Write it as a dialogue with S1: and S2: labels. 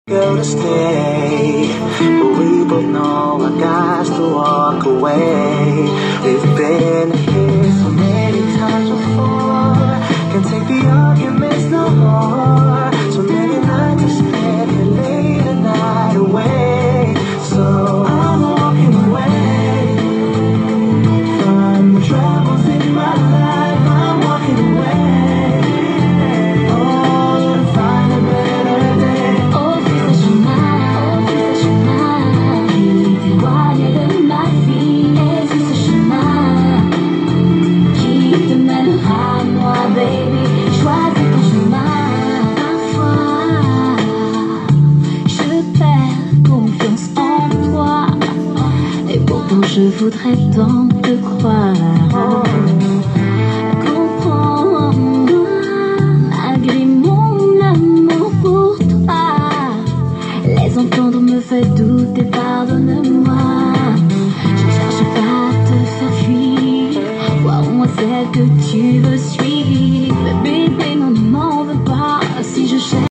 S1: To stay, but we both know I got to walk away. We've been here so many times before. Can't take the arguments no more. So many nights I spent here late at night away. So I'm walking away from the troubles in my life. I'm walking away. Oh, to find a better day.
S2: Je voudrais tant te croire, comprendre, malgré mon amour pour toi. Les entendre me fait douter, pardonne-moi. Je cherche pas à te faire fuir, vois-moi celle que tu veux suivre.